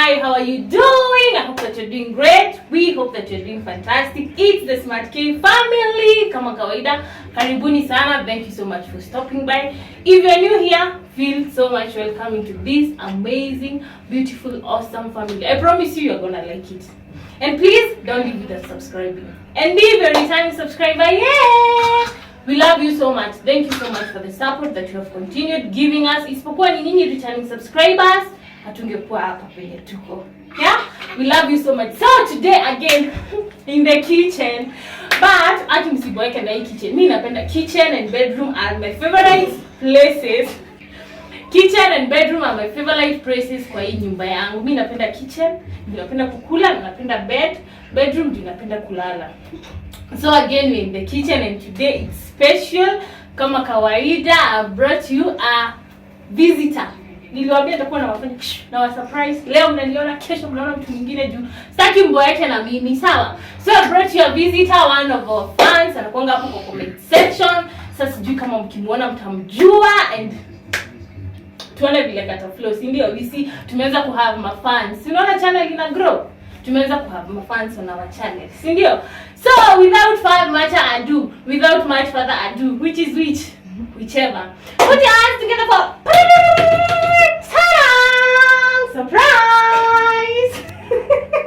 Hi, how are you doing? I hope that you're doing great. We hope that you're doing fantastic. It's the Smart K family. Kama kawaida, karibuni sana. Thank you so much for stopping by. If you're new here, feel so much welcome into this amazing, beautiful, awesome family. I promise you're gonna like it. And please don't leave without subscribing. And if you're a returning subscriber, yeah! We love you so much. Thank you so much for the support that you have continued giving us. Isipokuwa ni nyinyi returning subscribers, hatungekuwa hapa penye tuko. Yeah? We love you so much. So today again in the kitchen. But ati msiboeke na hii kitchen. Mimi napenda kitchen and bedroom are my favorite places. Kitchen and bedroom are my favorite places kwa hii nyumba yangu. Mimi napenda kitchen, napenda kukula, na napenda bedroom ndio napenda kulala. So again we're in the kitchen and today it's special. Kama kawaida I brought you a visitor. Niliwaambia nitakuwa na wa surprise. Leo mnaniona, kesho mnaona mtu mwingine juu. Sitaki mboeke na mimi, sawa? So I brought you a visitor, one of our fans. Anakuanga hapo kwa comment section. Sasa sijui kama mkimuona mtamjua and tuone vile kata flow, si ndio? We see tumeanza ku have my fans. Unaona channel ina grow. Tumeanza ku have my fans on our channel, si ndio? So without much further ado, whichever. Put your hands together for surprise.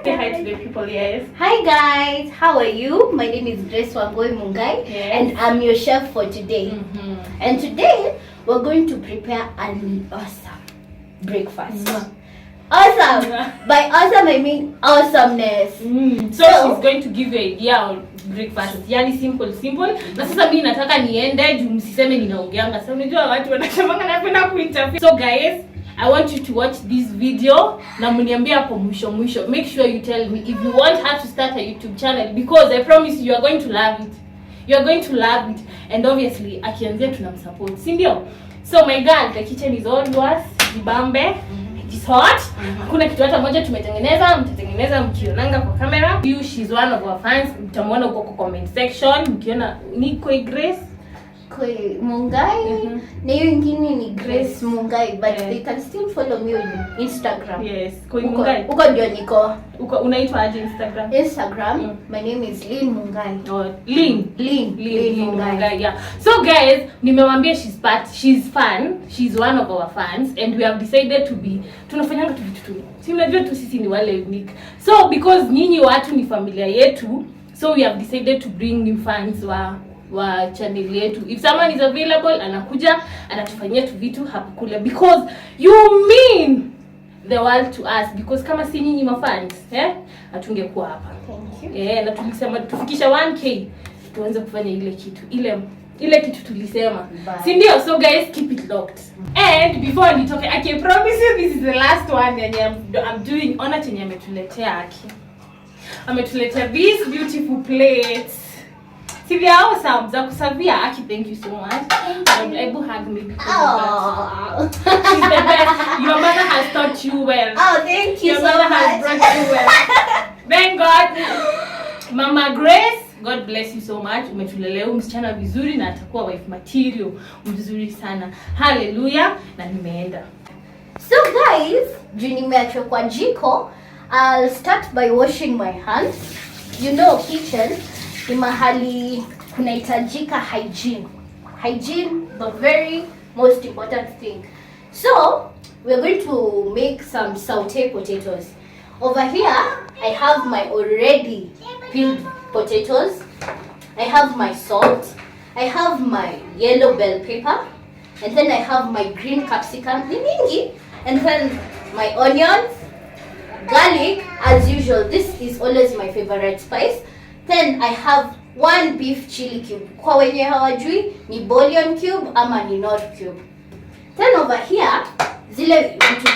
Say hi to the people, yes. Hi guys, how are you? My name is Grace Wangoi Mungai, yes. And I'm your chef for today. And today we're going to prepare an awesome breakfast. Awesome. By awesome I mean awesomeness. So she's going to give you an idea on breakfast. Yani simple. Na sasa mimi nataka niende juu msiseme ninaongeanga. Sasa unajua watu wanasema napenda kuinterview. So guys, I want you to watch this video na mniambie hapo mwisho. Make sure you tell me if you want her to start a YouTube channel, because I promise you are going to love it. You are going to love it, and obviously akianzia tunamsupport, si ndio? So my girl, the kitchen is all yours. Jibambe. It's hot. Kuna kitu hata moja mtatengeneza mkionanga kwa camera. She's one of our fans. Mtamwona huko kwa comment section mkiona niko Grace Mungai. Na hiyo nyingine ni Grace Mungai, but they can still follow me on Instagram. Yes, Mungai. Uko ndio niko. Unaitwa aje Instagram? Instagram, my name is Lynn Mungai. Oh, Lynn Mungai. Yeah. So guys, nimewambia she's fun. She's one of our fans and we have decided to be tunafanyanga tu vitu tu. Si mnajua tu sisi ni wale unique. So because nyinyi watu ni familia yetu, so we have decided to bring new fans wa channel yetu. If someone is available, anakuja anatufanyia tu vitu hapo kule, because you mean the world to us, because kama si nyinyi mafans hatungekuwa hapa. Thank you. Na tulisema tufikisha 1k tuanze kufanya ile kitu tulisema, si ndio? So guys, keep it locked. And before nitoke, I can promise you this is the last one and I'm doing honor chenye ametuletea ametuletea these beautiful plates. See, they are awesome. Za kusavia. Aki, thank you so much. Able hug me because she's the best. Your mother has taught you well. Oh, thank you. Your mother has brought you well. Thank God. Mama Grace, God bless you so much. Umetulelea msichana vizuri na atakuwa wife material mzuri sana. Hallelujah. Na nimeenda. So guys, juu nimeachwa kwa jiko, I'll start by washing my hands. You know, kitchen ni mahali kunahitajika hygiene, the very most important thing. So we're going to make some sauteed potatoes. Over here I have my already peeled potatoes, I have my salt, I have my yellow bell pepper, and then I have my green capsicum, and then my onions, garlic as usual. This is always my favorite spice. Then I have 1 beef chili cube. Kwa wenye hawajui ni bouillon cube ama ni Knorr cube. Then over here, zile vitu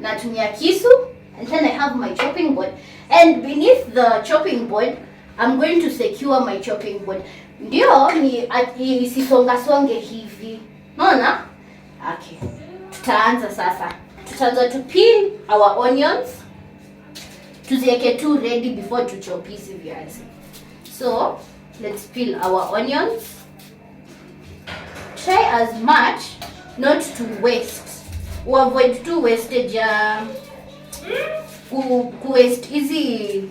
natumia kisu, and then I have my chopping board. And beneath the chopping board, I'm going to secure my chopping board. Ndio ni isisonge hivi. Unaona? Okay. Tutaanza sasa. Tutaanza to peel our onions. Tuziweke tu ready before to chop hizi viazi. So, let's peel our onions. Try as much not to waste. Avoid too wastage waste hizi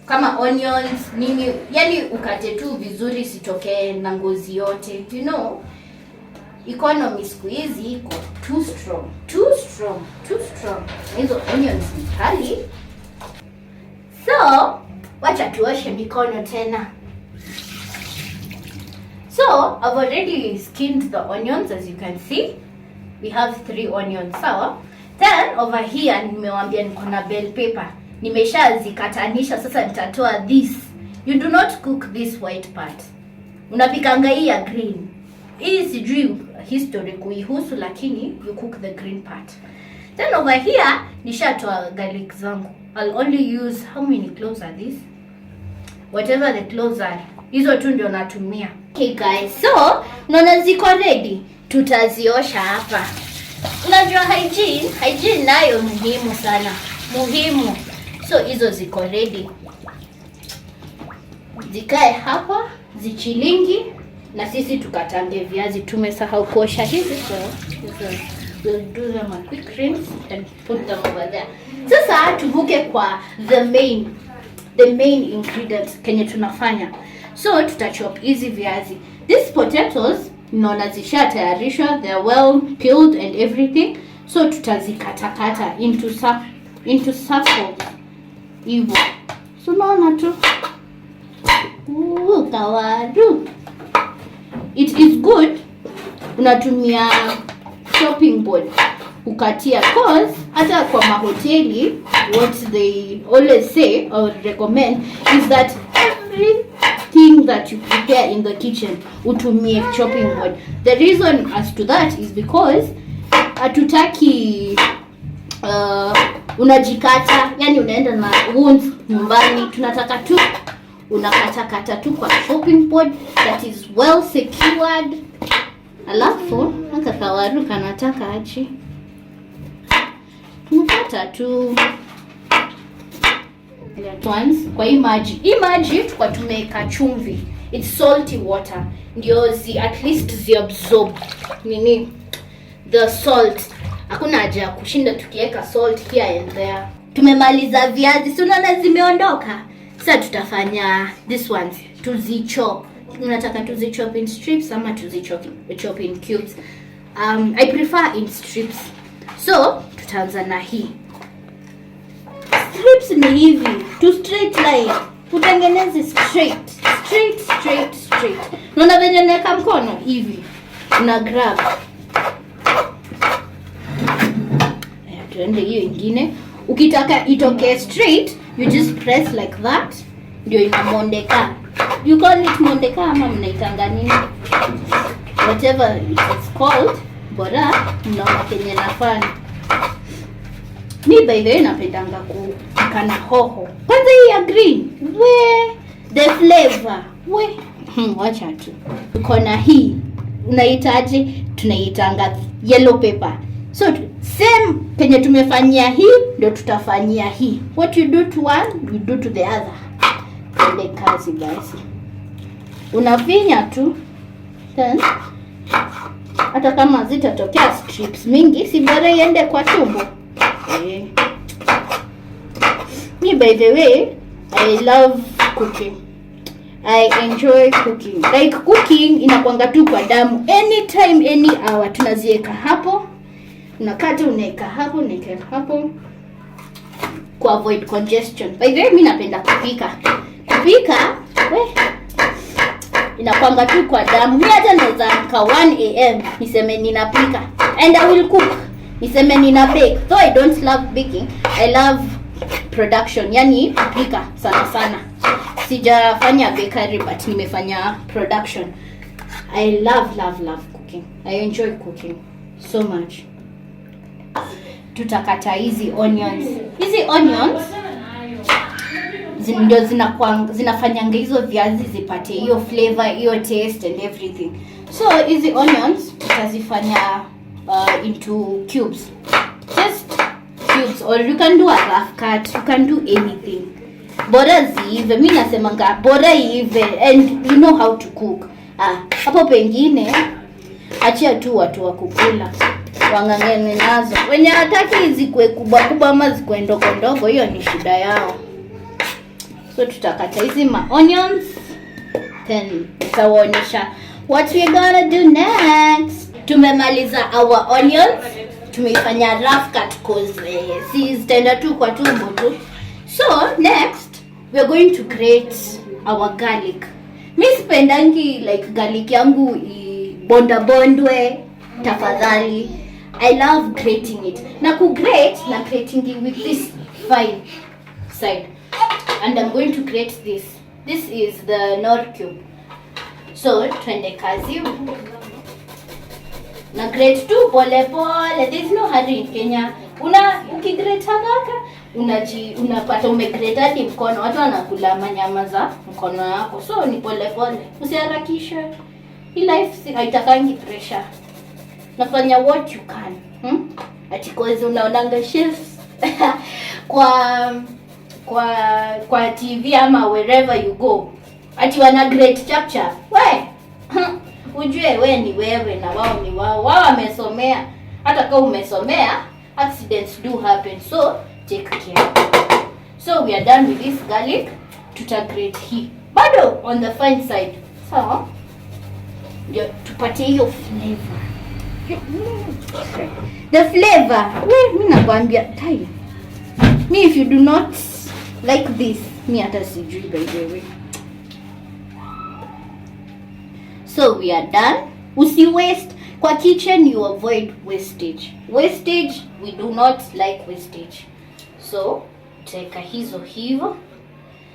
kama onions nini, yani ukate tu vizuri sitokee na ngozi yote. You know, economy siku hizi iko too strong. Hizo onions ni kali. So wacha tuoshe mikono tena. So I've already skinned the onions, as you can see. We have 3 onions, sawa? Then over here nimewambia niko na bell pepper. Nimeshazikatanisha, sasa nitatoa this. You do not cook this white part. Unapikanga hii ya green. Hii sijui history kuihusu, lakini you cook the green part. Then over here nishatoa garlic zangu. I'll only use, how many cloves are these? Whatever the cloves are. Hizo tu ndio natumia. Okay guys, so naona ziko ready. Tutaziosha hapa. Unajua hygiene nayo muhimu sana. Muhimu. So hizo ziko ready. Zikae hapa, zichilingi na sisi tukatange viazi. Tumesahau kuosha hizi, so we'll do them a quick rinse and put them over there. Sasa tuvuke kwa the main ingredients kenye tunafanya. So tutachop hizi viazi. These potatoes naona zisha tayarishwa, they're well peeled and everything. So tutazikatakata into circles hivyo. So naona tu kawaru. It is good unatumia chopping board ukatia, cause hata kwa mahoteli what they always say or recommend is that everything that you prepare in the kitchen utumie chopping board. The reason as to that is because hatutaki unajikata, yani unaenda na wounds nyumbani. Tunataka tu unakatakata tu kwa chopping board that is well secured. Alafu haka kawaru kanataka achi tunakata tu once kwa hii maji tukwa tumeka chumvi. It's salty water, ndio at least absorb nini the salt. Hakuna haja ya kushinda tukiweka salt here and there. Tumemaliza viazi, si unaona zimeondoka. Sasa tutafanya this ones, tuzichop. Unataka tuzichop in strips ama tuzichop in cubes? I prefer in strips. So tutaanza na hii. Strips ni hivi, to straight line. Utengeneze straight. Unaona venye naweka mkono hivi. Una grab. Tuende hiyo ingine. Ukitaka itoke straight, you just press like that. Ndio inamondeka. You call it mondeka ama mnaitanga nini? Whatever it's called. Bora mnaona kenye nafanya. Mi by the way napendanga kukana hoho. Kwanza hii ya green. The flavor. Wacha tu. Uko na hii. Unaitaje? Tunaitanga yellow pepper. So same penye tumefanyia hii ndio tutafanyia hii. What you do to one, you do to the other. Ile kazi basi. Unafinya tu. Then hata kama zitatokea strips mingi, si bora iende kwa tumbo. Me by the way, I love cooking. I enjoy cooking. Like cooking inakuanga tu kwa damu. Anytime, any hour tunaziweka hapo. Unakata unaweka hapo, unaweka hapo. Ku avoid congestion. By the way, mimi napenda kupika. Inakuanga tu kwa damu. Mimi hata naweza amka 1 am niseme ninapika. And I will cook. Niseme nina bake. Though I don't love baking, I love production. Yani kupika sana. Sijafanya bakery but nimefanya production. I love cooking. I enjoy cooking so much. Tutakata hizi onions. Hizi onions ndio zinafanyanga hizo viazi zipate hiyo flavor, hiyo taste and everything. So hizi onions tutazifanya into cubes. Just cubes, or you can do a rough cut, you can do anything. Bora ziive, mimi nasemanga bora iive and you know how to cook. Hapo pengine achia tu watu wa kukula wangangene nazo. Wenye hataki zikuwe kubwa kubwa ama zikuwe ndogo ndogo, hiyo ni shida yao. So tutakata hizi onions, then tutawaonyesha what we're gonna do next. Tumemaliza our onions. Tumeifanya rough cut cause si zitaenda tu kwa tumbo tu. So next we're going to grate our garlic. Mimi sipendangi like garlic yangu bondwe tafadhali. I love grating it. Na grate it with this fine side. And I'm going to grate this. This is the Nor cube. So twende kazi. Na grate tu pole pole. There's no hurry in Kenya. Ukigrate haraka unapata umegrate hadi mkono. Watu wanakula manyama za mkono yako. So ni pole pole. Usiharakishe. Hii life haitakangi pressure. Nafanya what you can. Ati cause unaonanga chefs kwa TV ama wherever you go. Ati wana great chapter. Ujue we ni wewe na wao ni wao. Wao wamesomea. Hata kama umesomea, accidents do happen. So take care. So we are done with this garlic. Tuta-grate hii. Bado on the fine side. So ndio tupate hiyo flavor. The flavor. Mimi nakwambia tai. Me if you do not like this, me hata sijui by the way. So we are done. Usi waste. Kwa kitchen you avoid wastage. Wastage, we do not like wastage. So teka hizo hivyo.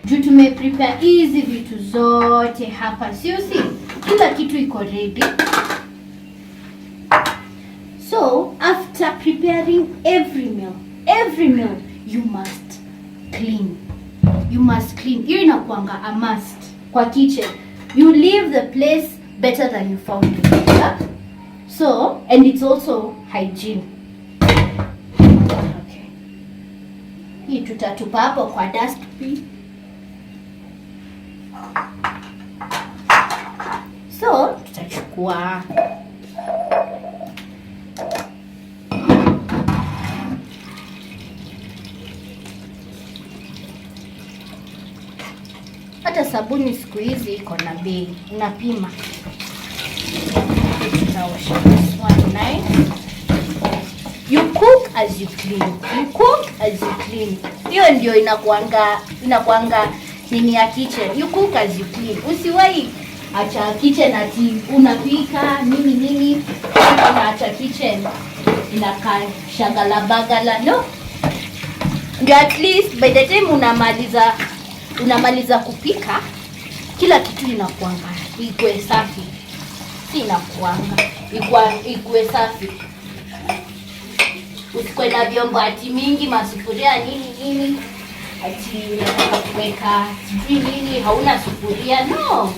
Juu tumeprepare hizi vitu zote hapa. See, kila kitu iko ready. So after preparing every meal you must clean. You must clean. Hiyo inakuanga a must kwa kitchen. You leave the place better than you found it. Yeah? So, and it's also hygiene. Okay. Hii tutatupa hapo kwa dustbin. So, tutachukua hata sabuni siku hizi iko na bei. Unapima. You cook as you clean. Hiyo ndio inakuanga nini ya kitchen. You cook as you clean. Usiwahi acha kitchen ati unapika nini unaacha kitchen inakaa shagala bagala. No. Ndio at least by the time unamaliza kupika kila kitu inakuanga ikuwe safi. Si inakuanga ikuwe safi. Usikuwe na vyombo ati mingi, masufuria nini ati unataka kuweka sijui nini hauna sufuria. No.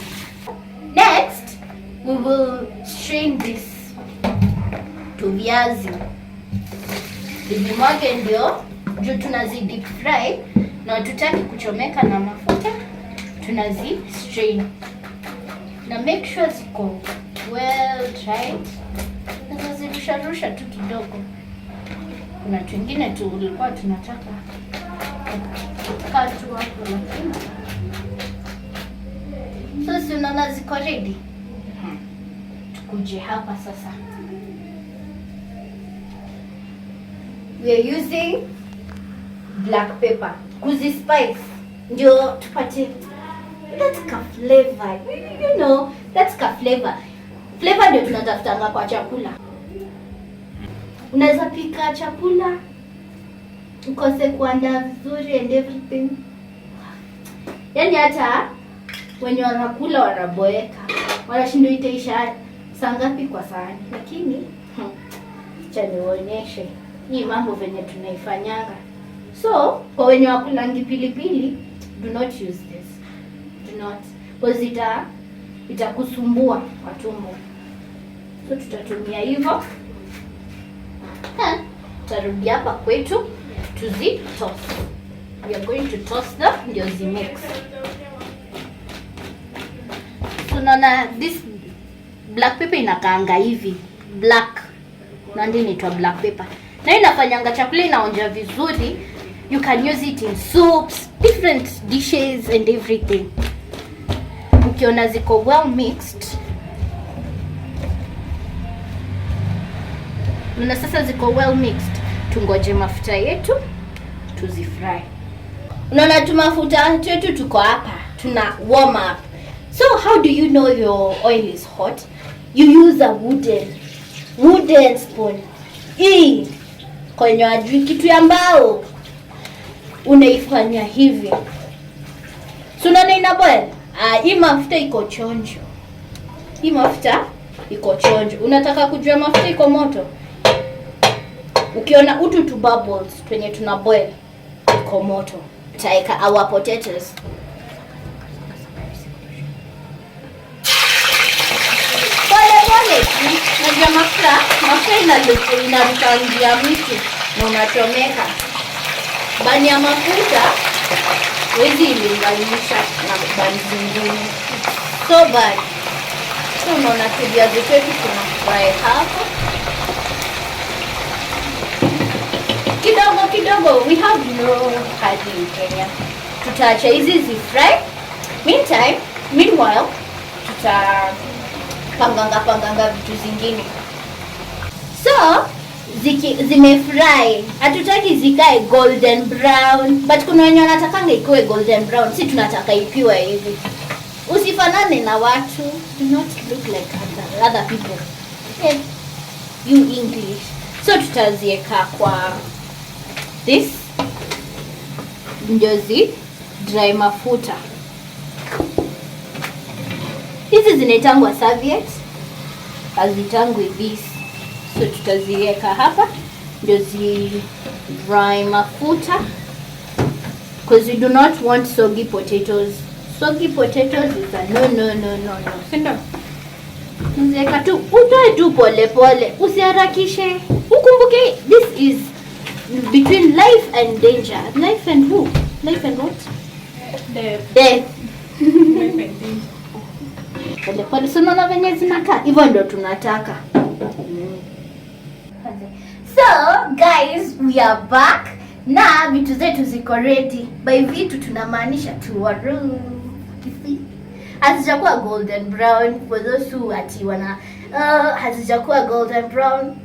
Next we will strain this to viazi. Vimwage ndio juu tunazi deep fry na tutaki kuchomeka na mafuta. Tunazi strain na make sure ziko well dried. Nazirusha tu kidogo. Kuna twingine tu ulikuwa tunataka kukatu hapo lakini. So si unaona ziko ready. Tukuje hapa sasa. We are using black pepper. Kuzi spice. Ndio tupate that's ka flavor. You know, that's ka flavor. Flavor ndio tunatafutanga kwa chakula. Unaweza pika chakula ukose kuandaa vizuri and everything. Yaani hata wenye wanakula wanaboeka. Wanashindwa itaisha saa ngapi kwa sahani. Lakini acha nionyeshe hii mambo venye tunaifanyanga. So, kwa wenye wakulangi pilipili, do not use this. Do not. Because itakusumbua kwa tumbo. So tutatumia hivyo. Tarudi hapa kwetu tuzi toss. We are going to toss them ndio zi mix. So naona this black pepper inakaanga hivi black. na ndio inaitwa black pepper. Na inafanyanga chakula inaonja vizuri. You can use it in soups, different dishes and everything. Ukiona ziko well mixed. Na sasa ziko well mixed. Tungoje mafuta yetu tuzifry. Unaona tu mafuta yetu tuko hapa. Tuna warm up. So how do you know your oil is hot? You use a wooden spoon. Hii kwenye ajui kitu ya mbao unaifanya hivi. So unaona ina boil? Hii mafuta iko chonjo. Hii mafuta iko chonjo. Unataka kujua mafuta iko moto? Ukiona utu tu bubbles kwenye tuna boil iko moto. Taika our potatoes. Najua mafuta inaruka nje ya miti na unachomeka. Bani ya mafuta wezi ilinganisha na bani zingine. So bad. So unaona viazi vyetu tunafry hapo. Kidogo, we have no curry in Kenya. Tutaacha hizi zifry. Meanwhile, panganga vitu zingine. So zimefry. Hatutaki zikae golden brown, but kuna wenye wanatakanga ikuwe golden brown. Si tunataka ikiwa hivi. Usifanane na watu. Do not look like other people. Hey, you English. So tutazieka kwa this njozi dry mafuta. Hizi zinaitangwa serviettes. Hazitangwi this. So tutaziweka hapa ndio zi dry mafuta, because we do not want soggy potatoes. Soggy potatoes is a no. Senda. Tuziweka tu, utoe tu pole, usiharakishe. Ukumbuke this is between life and danger. Life and who? Life and what? Death. Life and danger. Pole sonona venye zinakaa. Hivyo ndio tunataka. So guys, we are back. Na vitu zetu ziko ready. By vitu tunamaanisha tuwaru. Hazijakuwa golden brown for those who ati wana hazijakuwa golden brown.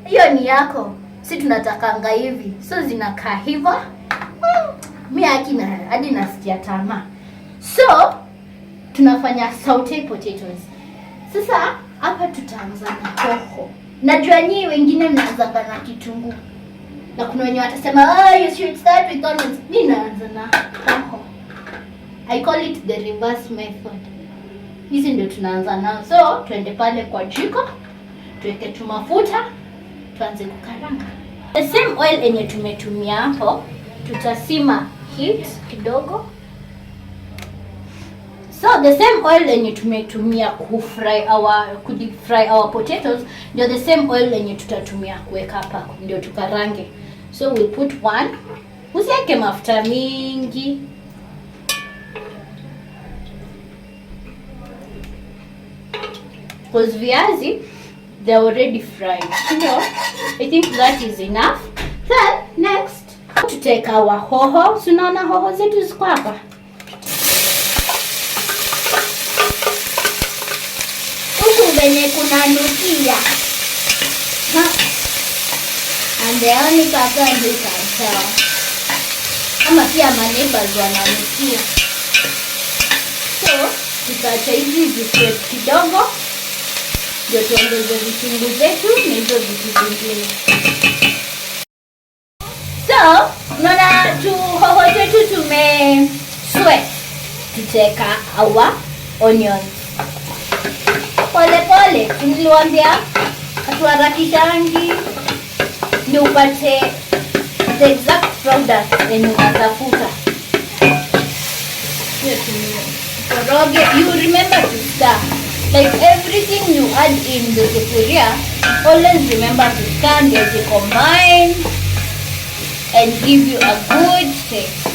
Hiyo ni yako. Si tunatakanga hivi. So zinakaa hivyo. Mimi hadi nasikia tamaa. So tunafanya sauteed potatoes. Sasa hapa tutaanza na hoho. Najua nyinyi wengine mnaanza na kitunguu. Na kuna wenye watasema, you should start with onions. Mimi naanza na hoho. I call it the reverse method. Hizi ndio tunaanza nao. So tuende pale kwa jiko, tuweke tu mafuta, tuanze kukaranga. The same oil yenye tumetumia hapo, tutasima heat kidogo. So the same oil yenye tumetumia deep fry our potatoes, ndio the same oil yenye tutatumia kuweka hapa ndio tukarange. So we'll put one. Usiweke mafuta mingi. Because viazi, they're already fried. So I think that is enough. Then next, to take our hoho. Sunaona hoho zetu ziko hapa. Huku venye kuna nukia. And the only person who can tell. Kama pia maneighbors wananukia. So tutaacha hizi zikwe kidogo. Ndio tuongeze vitunguu zetu na hizo vitu vingine. So, unaona hoho zetu tumesweat. Tuteka our onions. Pole, niliwaambia hatuharakishangi. Ndio upate the exact product yenye unatafuta. Koroge, you remember to stir. Like everything you add in the sufuria, always remember to stir ndio to combine and give you a good taste.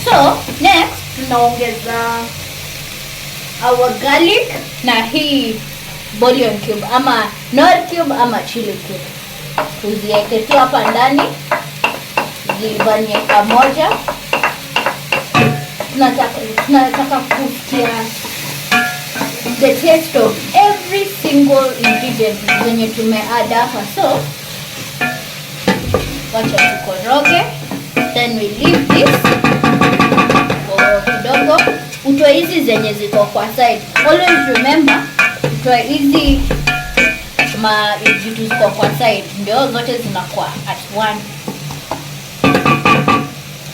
So next tunaongeza our garlic na hii bouillon cube ama nor cube ama chili cube. Tuziweke tu hapa ndani zivanye pamoja. Tunataka kusikia the taste of every single ingredient zenye tumeadd hapa. So wacha tukoroge, then we leave this for kidogo. Utoe hizi zenye ziko kwa side. Always remember, utoe hizi vitu ziko kwa side ndio zote zinakuwa at one.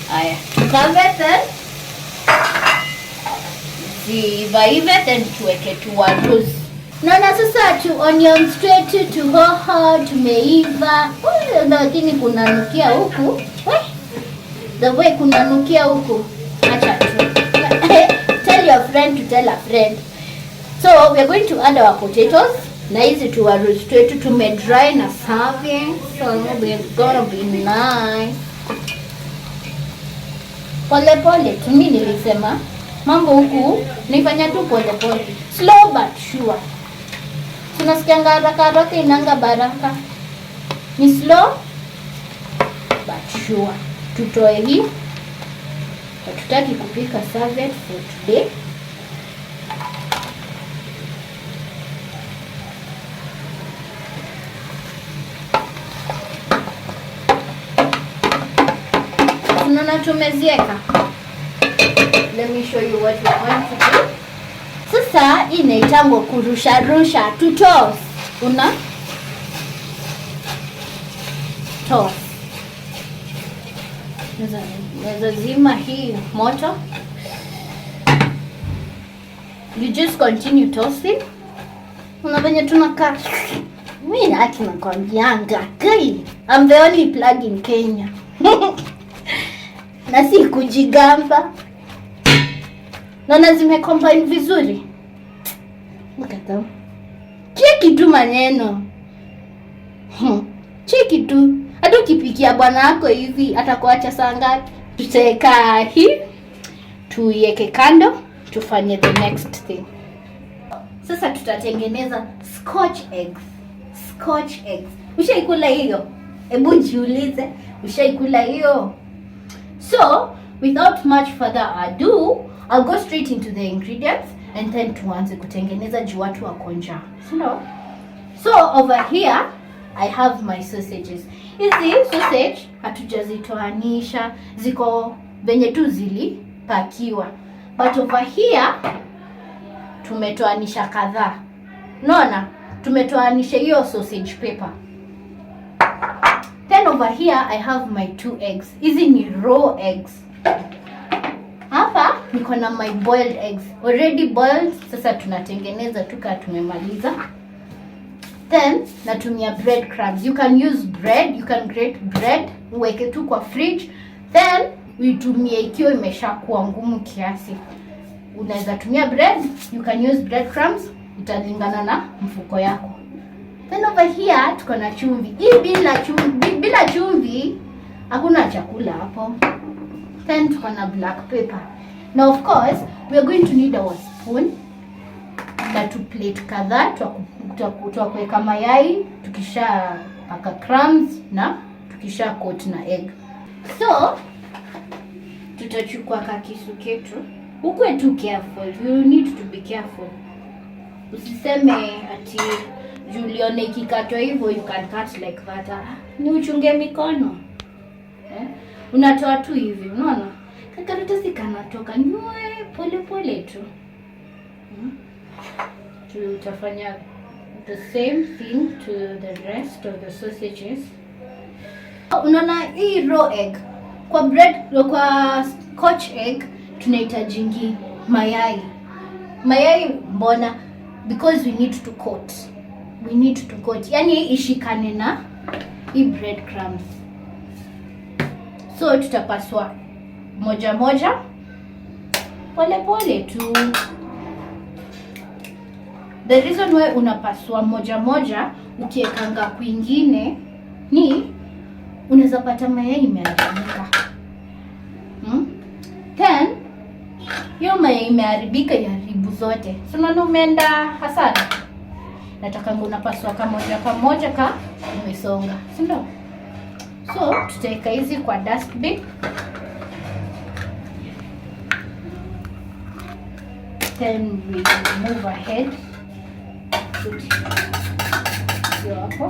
Haya, cover then zivaive, then tuweke tu waruzi. Naona sasa tu onion straight to hoho tumeiva. Lakini kunanukia huku. The way kunanukia huku. Acha tu. Tell your friend to tell a friend. So we are going to add our potatoes. Na hizi tu waruzi straight tumedry na serving. So it's gonna be nice. Pole pole, mimi nilisema mambo huku nifanya tu pole pole. Slow but sure. Tunasikianga haraka inanga baraka. Ni slow but sure. Tutoe hii. Hatutaki kupika serviette for today. Tunaona tumezieka. Let me show you what we're going to do. Sasa inaitangwa kurusha rusha, to toss. Una toss. Naweza zima hii moto. You just continue tossing. Unafanya tunakaa. Mimi na haki nakwambianga, kai. I'm the only plug in Kenya. Na si kujigamba. Na zimecombine vizuri. Look at them. Cheki tu maneno. Cheki tu. Hata ukipikia bwana wako hivi atakuacha saa ngapi? Tutaweka hii. Tuiweke kando. Tufanye the next thing. Sasa tutatengeneza Scotch eggs. Scotch eggs. Ushaikula hiyo? Hebu jiulize, ushaikula hiyo? So, without much further ado, I'll go straight into the ingredients and then tuanze kutengeneza juu watu wako njaa. So over here I have my sausages. Hizi sausage hatujazitoanisha, ziko venye tu zilipakiwa. But over here tumetoanisha kadhaa. Unaona? Tumetoanisha hiyo sausage paper. Then over here I have my 2 eggs. Hizi ni raw eggs. Hapa niko na my boiled eggs. Already boiled. Sasa tunatengeneza tuka tumemaliza. Then natumia breadcrumbs. You can use bread, you can grate bread, uweke tu kwa fridge. Then uitumie ikiwa imeshakuwa ngumu kiasi. Unaweza tumia bread, you can use breadcrumbs, italingana na mfuko yako. Then over here tuko na chumvi. Hii bila chumvi hakuna chakula hapo. Then tuko na black pepper. Now of course we are going to need our spoon na tu plate kadhaa tutakuweka mayai, tukisha paka crumbs na tukisha coat na egg. So tutachukua kakisu ketu. Ukwe tu careful. You need to be careful. Usiseme ati Julione ikikatwa hivyo you can cut like that. Ni uchunge mikono. Unatoa tu hivi, unaona? Karatasi kanatoka nywe pole pole tu. Tutafanya the same thing to the rest of the sausages. Unaona hii raw egg. Kwa bread, kwa Scotch egg tunahitaji mayai. Mayai mbona? Because we need to coat. We need to coat. Yani ishikane na hii breadcrumbs. So tutapaswa moja moja pole pole tu. The reason why unapaswa moja moja ukiekanga kwingine ni unaweza pata mayai imeharibika. Then hiyo mayai imeharibika iharibu zote. So unaona umeenda hasara. nataka unapasua kamoja ka umesonga, si ndio? So tutaweka hizi kwa dustbin. Then we move ahead. Hapo.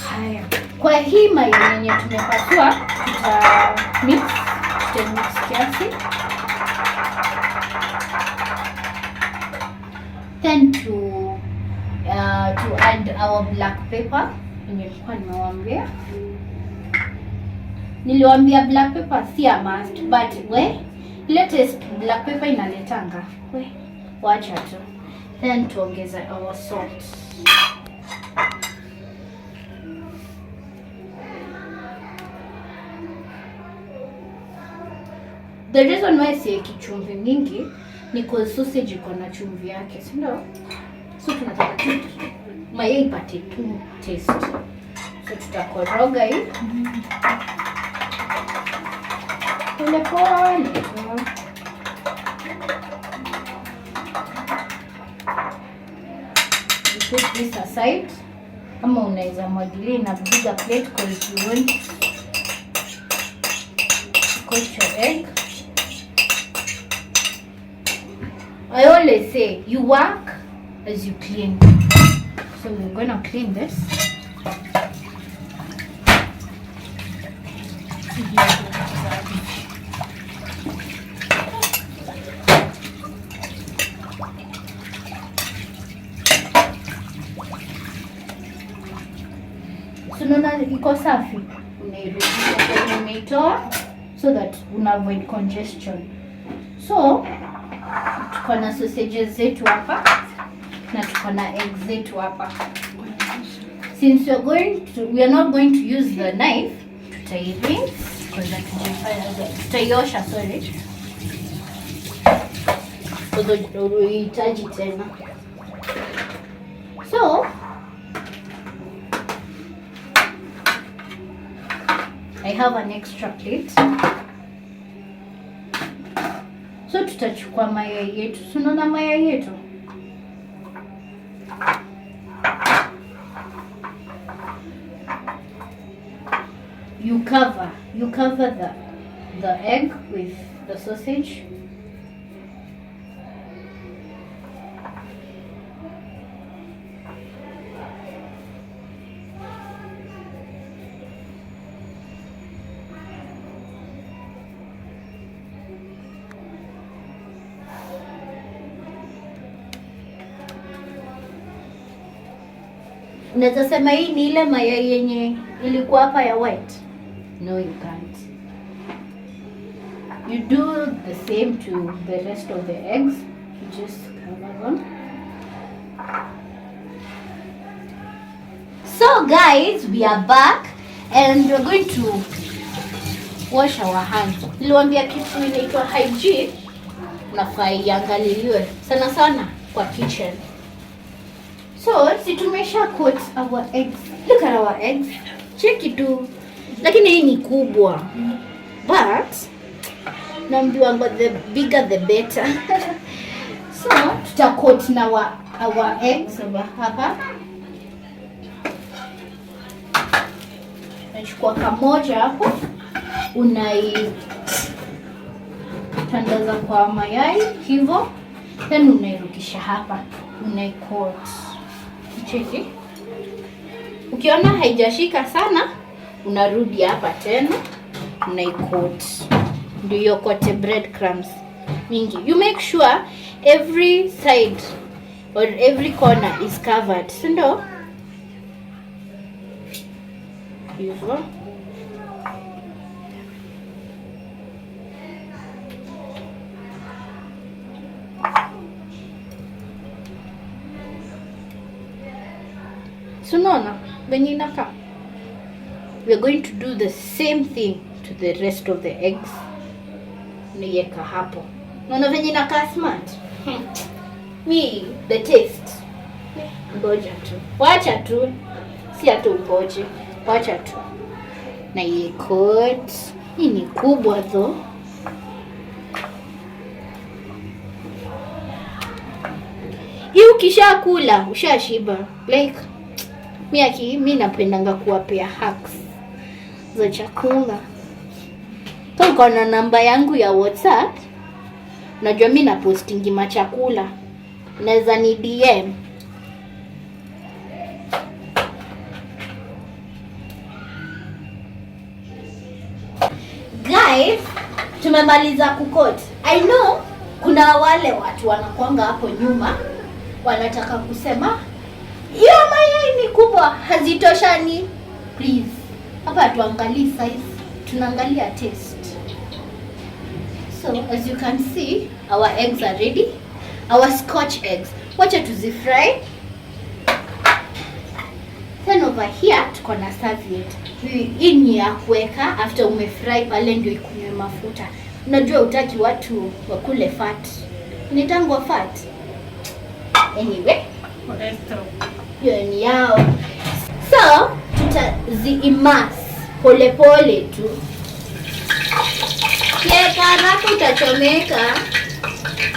Haya, kwa hii mayai yenye tumepasua tuta mix kiasi. Then to add our black pepper. Niliwaambia black pepper si a must, but latest black pepper inaletanga. Wacha tu. Then tuongeza our salt. The reason why siweki chumvi mingi ni kwa sausage iko na chumvi yake, si ndio? So tunataka mayai ipate tu taste. So tutakoroga hii. Pole. Put this aside. Kama unaweza mwagilia na bigger plate because you want to coat your egg. I always say you work as you clean. So we're gonna clean this. So naona iko safi, unairudisha umeitoa so that una avoid congestion. So tuko na sausages zetu hapa na tuko na eggs zetu hapa. Since we are not going to use the knife, tutaiosha, sorry. Uhitaji tena. So I have an extra plate. So tutachukua mayai yetu. Tunaona mayai yetu. You cover the egg with the sausage. Unaweza sema hii ni ile mayai yenye ilikuwa hapa ya white. No, you can't. You do the same to the rest of the eggs. You just cover them. So guys, we are back and we're going to wash our hands. Niliwaambia kitu inaitwa hygiene. Unafaa iangaliliwe sana sana kwa kitchen. So, si tumesha coat our eggs. Look at our eggs. Check it tu. Lakini hii ni kubwa. But naambiwa the bigger the better. So, tuta coat na our eggs hapa. Nachukua kamoja hapo. Tandaza kwa mayai hivyo. Then unairukisha hapa. Unai-coat. Cheki. Ukiona haijashika sana, unarudi hapa tena, unai-coat. Ndio yokote breadcrumbs mingi. You make sure every side or every corner is covered. Ndio? Hivyo. Sunona, venye inakaa. We are going to do the same thing to the rest of the eggs. Niweka hapo. Unaona venye inakaa smart? Me, the taste. Ngoja tu. Wacha tu. Si atu ngoje. Wacha tu. Na ye coat. Hii ni kubwa though. ukishakula ushashiba. Like mimi napendanga kuwapea hacks za chakula. So uko na namba yangu ya WhatsApp. Najua mimi na postingi machakula. Naweza ni DM. Guys, tumemaliza kukot. I know kuna wale watu wanakuanga hapo nyuma wanataka kusema hiyo mayai ni kubwa, hazitoshani. Please, hapa tuangalie size, tunaangalia taste. So as you can see, our eggs are ready. Our Scotch eggs. Wacha tuzifry. Then over here tuko na serviette. Hii ni ya kuweka after umefry pale ndio ikunywe mafuta. Unajua utaki watu wakule fat. Nitangwa fat. Anyway, hiyo ni yao. So tutazi-immerse pole pole tu. Kieka haraka utachomeka.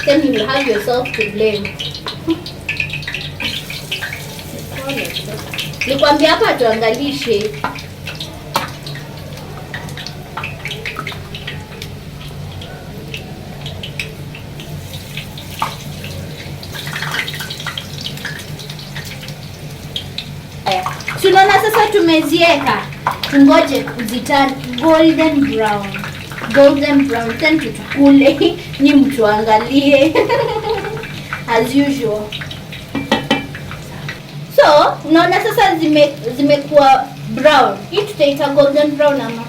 Then you will have yourself to blame. Nikwambia hapa tuangalie shape. Tunaona sasa tumezieka. Tungoje kuziturn golden brown. Golden brown, then tutukule. Ni mtu angalie. As usual. So, unaona sasa zimekuwa brown. Hii tutaita golden brown ama.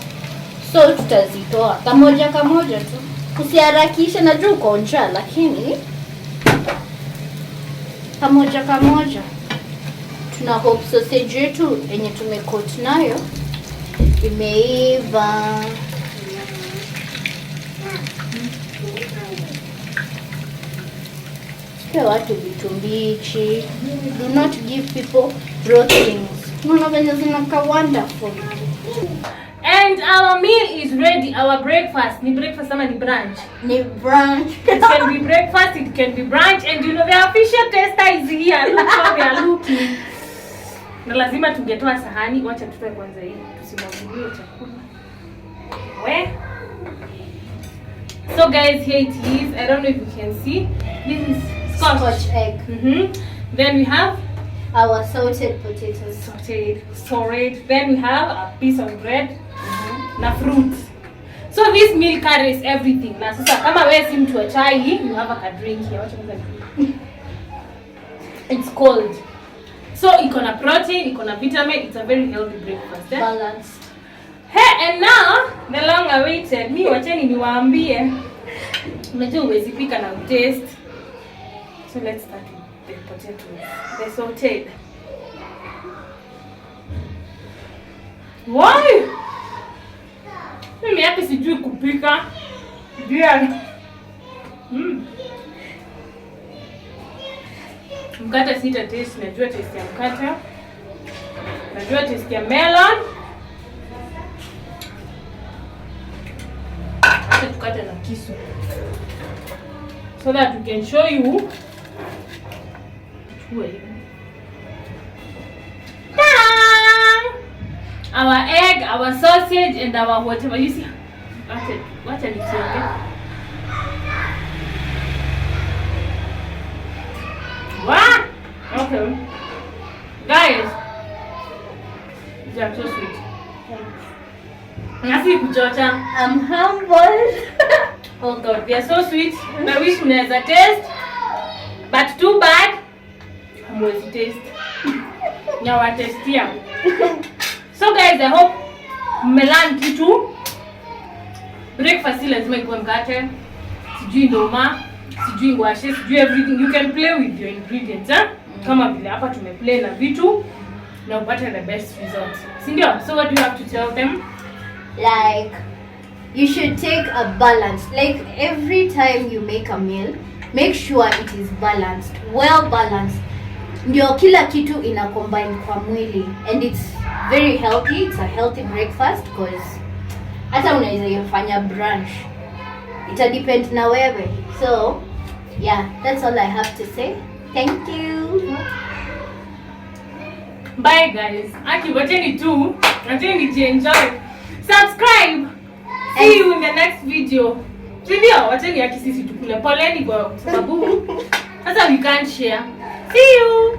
So tutazitoa kamoja kamoja tu. Usiharakishe, najua uko njaa lakini kamoja kamoja. Tuna hope sausage yetu yenye tumecoat nayo imeiva. Kwa watu vitu mbichi. Do not give people raw things. Unaona venye zinakaa wonderful. And our meal is ready. Our breakfast. Ni breakfast ama ni brunch? Ni brunch. It can be breakfast, it can be brunch, and you know the official tester is here. Look how they are looking. Na lazima tungetoa sahani. Wacha tutoe kwanza hii. Tusimwagilie chakula. So guys, here it is. I don't know if you can see. This is Scotch egg. Then we have our sauteed potatoes. Sauteed. Then we have a piece of bread. Na fruit. So this meal carries everything. Na sasa kama wewe si mtu wa chai, you have a drink here. It's cold. So iko na protein, iko na vitamin. It's a very healthy breakfast. Balanced. Hey, and now the long awaited. Mi wacheni niwaambie. Unajua uwezi pika na taste. So let's start with the potatoes. The sauteed. Why? Mimi hapa sijui kupika. Ndio. Mkate sita taste, najua taste ya mkate. Najua taste ya melon. Acha tukate na kisu. So that we can show you. Our egg, our sausage, and our whatever. You see? What are you saying? What? Okay. Guys, they are so sweet. I'm humbled. Oh God, they are so sweet. I wish we had a taste, but too bad. I'm going to taste. Now I taste here. So guys, I hope mmelan kitu. Breakfast lazima ikuwe mkate, sijui ndoma, sijui ngwashe, sijui everything. You can play with your ingredients, kama vile hapa tumeplay na vitu na upate the best result. Si ndio? So what do you have to tell them? Like, you should take a balance. Like every time you make a meal, make sure it is balanced, well balanced. Ndio kila kitu ina combine kwa mwili, and it's very healthy. It's a healthy breakfast because hata unaweza kufanya brunch. It depends na wewe. So, yeah, that's all I have to say. Thank you. Bye guys. Aki, wacheni tu. Wacheni enjoy. Subscribe. See you in the next video. Sindio, wacheni ati sisi tukule. Poleni kwa sababu sasa we can't share. See you.